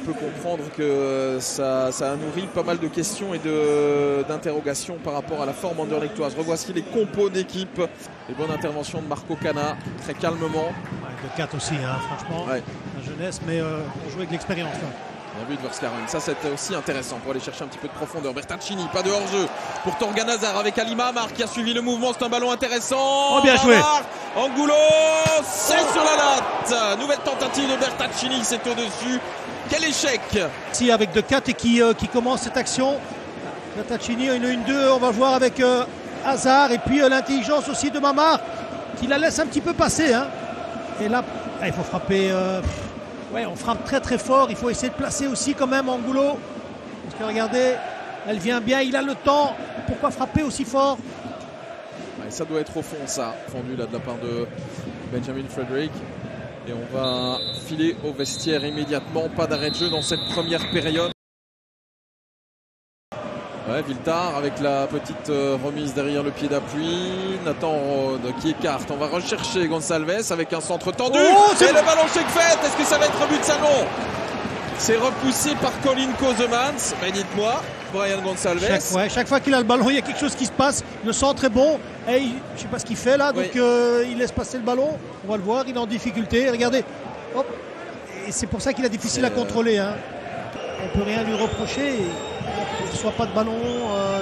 peut comprendre que ça a nourri pas mal de questions et d'interrogations par rapport à la forme anderlechtoise. Revoici les compos d'équipe. Les bonnes interventions de Marco Cana, très calmement. Ouais, de 4 aussi, hein, franchement. Ouais. La jeunesse, mais on joue avec l'expérience. Bien vu de Verskaren. Ça, c'était aussi intéressant pour aller chercher un petit peu de profondeur. Bertaccini, pas de hors-jeu pour Torgan Hazard avec Halima Amar qui a suivi le mouvement. C'est un ballon intéressant. Oh, bien joué. Angulo, c'est sur la latte. Nouvelle tentative de Bertaccini, c'est au-dessus. Quel échec. Si, avec De 4 et qui commence cette action. Bertaccini, une 1-2, on va voir avec Hazard. Et puis l'intelligence aussi de Mamar qui la laisse un petit peu passer. Hein. Et là, il faut frapper. Ouais, on frappe très très fort. Il faut essayer de placer aussi quand même Angulo. Parce que regardez, elle vient bien, il a le temps. Pourquoi frapper aussi fort? Ouais, ça doit être au fond, ça. Fendu là de la part de Benjamin Frederick. Et on va filer au vestiaire immédiatement. Pas d'arrêt de jeu dans cette première période. Ouais, Viltar avec la petite remise derrière le pied d'appui. Nathan Rode qui écarte. On va rechercher Gonçalves avec un centre tendu. Oh, et le ballon check fait. Est-ce que ça va être un but de salon? C'est repoussé par Colin Kozemans. Mais dites-moi, Brian Gonçalves. Chaque fois qu'il a le ballon, il y a quelque chose qui se passe. Le centre est bon. Et je ne sais pas ce qu'il fait là. Donc il laisse passer le ballon. On va le voir. Il est en difficulté. Regardez. Hop. Et c'est pour ça qu'il est difficile à contrôler. Hein. On ne peut rien lui reprocher. Il ne reçoit pas de ballon,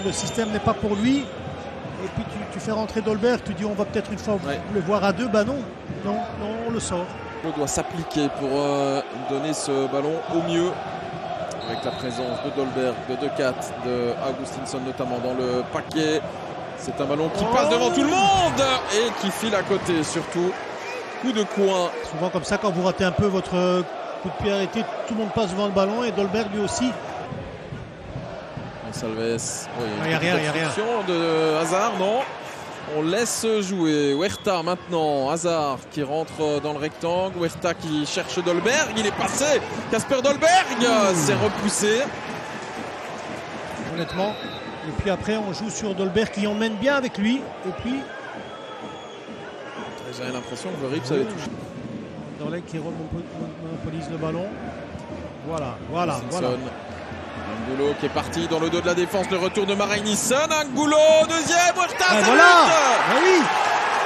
le système n'est pas pour lui. Et puis tu fais rentrer Dolberg, tu dis on va peut-être une fois le voir à deux. Bah non, on le sort. On doit s'appliquer pour donner ce ballon au mieux. Avec la présence de Dolberg, de Decat, de Augustinsson notamment dans le paquet. C'est un ballon qui passe devant tout le monde et qui file à côté surtout. Coup de coin. Souvent comme ça, quand vous ratez un peu votre coup de pied arrêté, tout le monde passe devant le ballon et Dolberg lui aussi. Gonçalves, il n'y a rien. De Hazard, non. On laisse jouer. Huerta maintenant. Hazard qui rentre dans le rectangle. Huerta qui cherche Dolberg. Il est passé. Kasper Dolberg s'est repoussé. Honnêtement. Et puis après, on joue sur Dolberg qui emmène bien avec lui. Et puis. J'avais l'impression que le Rips avait touché. Dolberg qui monopolise le ballon. Voilà. Angulo qui est parti dans le dos de la défense, le retour de Marein Nielsen. Angulo, deuxième, Huerta,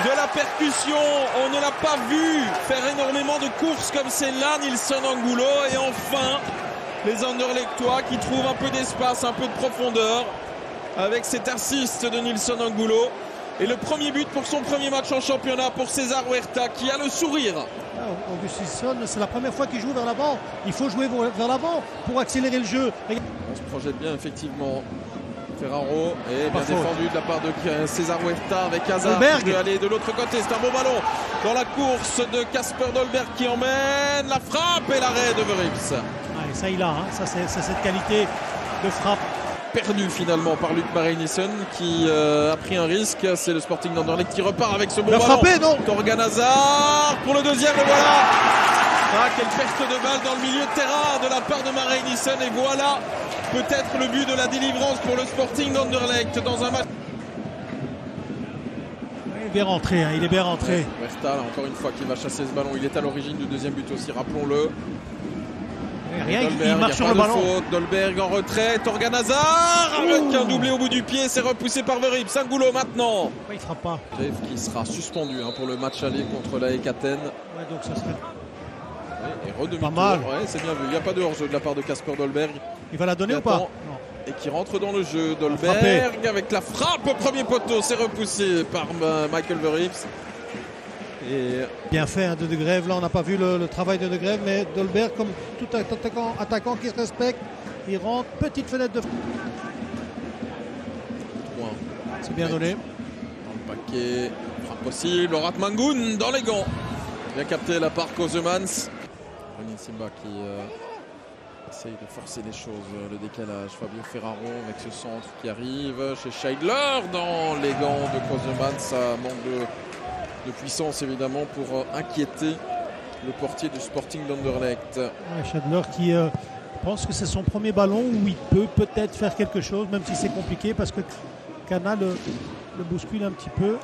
de la percussion, on ne l'a pas vu faire énormément de courses comme celle-là, Nielsen Angulo. Et enfin, les Anderlechtois qui trouvent un peu d'espace, un peu de profondeur avec cet assist de Nielsen Angulo. Et le premier but pour son premier match en championnat pour César Huerta qui a le sourire. Augustinsson, c'est la première fois qu'il joue vers l'avant. Il faut jouer vers l'avant pour accélérer le jeu. On se projette bien effectivement. Ferraro est bien défendu de la part de César Huerta avec Hazard qui peut aller de l'autre côté. C'est un beau ballon dans la course de Kasper Dolberg qui emmène la frappe et l'arrêt de Verips. Ça il a, hein. Ça c'est cette qualité de frappe. Perdu finalement par Luc Marein Nielsen qui a pris un risque. C'est le Sporting d'Anderlecht qui repart avec ce bon ballon. Torgan Hazard pour le deuxième, et voilà. Quelle perte de balle dans le milieu de terrain de la part de Marein Nielsen. Et voilà peut-être le but de la délivrance pour le Sporting d'Anderlecht dans un match. Il est bien rentré, il est bien rentré. Huerta, encore une fois, qui va chasser ce ballon. Il est à l'origine du deuxième but aussi, rappelons-le. Rien, il marche sur le ballon. Faute. Dolberg en retrait. Torgan Hazard avec un doublé au bout du pied. C'est repoussé par Verips. Angulo maintenant. Il ne frappe pas. Jeff qui sera suspendu pour le match aller contre la AEK Athènes. Donc ça serait. Et pas mal. C'est bien vu. Il n'y a pas de hors-jeu de la part de Kasper Dolberg. Il va la donner ou pas? Non. Et qui rentre dans le jeu. Dolberg avec la frappe au premier poteau. C'est repoussé par Michael Verips. Et bien fait de De Greve, là on n'a pas vu le travail de Greve, mais Dolberg comme tout attaquant qui se respecte, il rentre, petite fenêtre de c'est bien donné. Dans le paquet, frappe possible, Orat Mangoun dans les gants. Bien capté la part Kozemans. Renin Simba qui essaye de forcer les choses, le décalage. Fabio Ferraro avec ce centre qui arrive chez Scheidler dans les gants de Kozemans. Ça manque de puissance évidemment pour inquiéter le portier du Sporting d'Anderlecht. Scheidler qui pense que c'est son premier ballon où il peut peut-être faire quelque chose, même si c'est compliqué parce que Cana le bouscule un petit peu.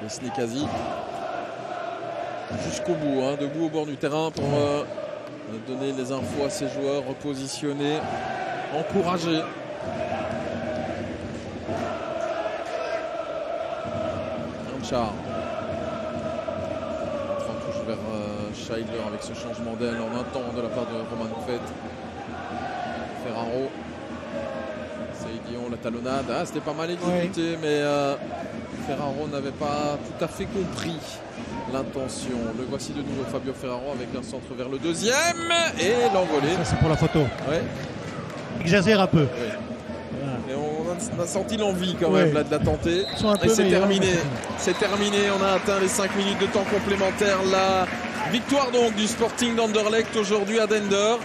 Wesley Kazi jusqu'au bout, hein, debout au bord du terrain pour donner les infos à ses joueurs, repositionner, encourager. Ramchar. On touche vers Scheidler avec ce changement d'aile en un temps de la part de Romain Fett. Ferraro. Dion, la talonnade, c'était pas mal exécuté, mais Ferraro n'avait pas tout à fait compris l'intention. Le voici de nouveau, Fabio Ferraro avec un centre vers le deuxième et l'envolée. Ça c'est pour la photo. Ouais. Exagère un peu. Ouais. Voilà. Et on a senti l'envie quand même là, de la tenter. Et c'est terminé. C'est terminé, on a atteint les 5 minutes de temps complémentaire. La victoire donc du Sporting d'Anderlecht aujourd'hui à Dender.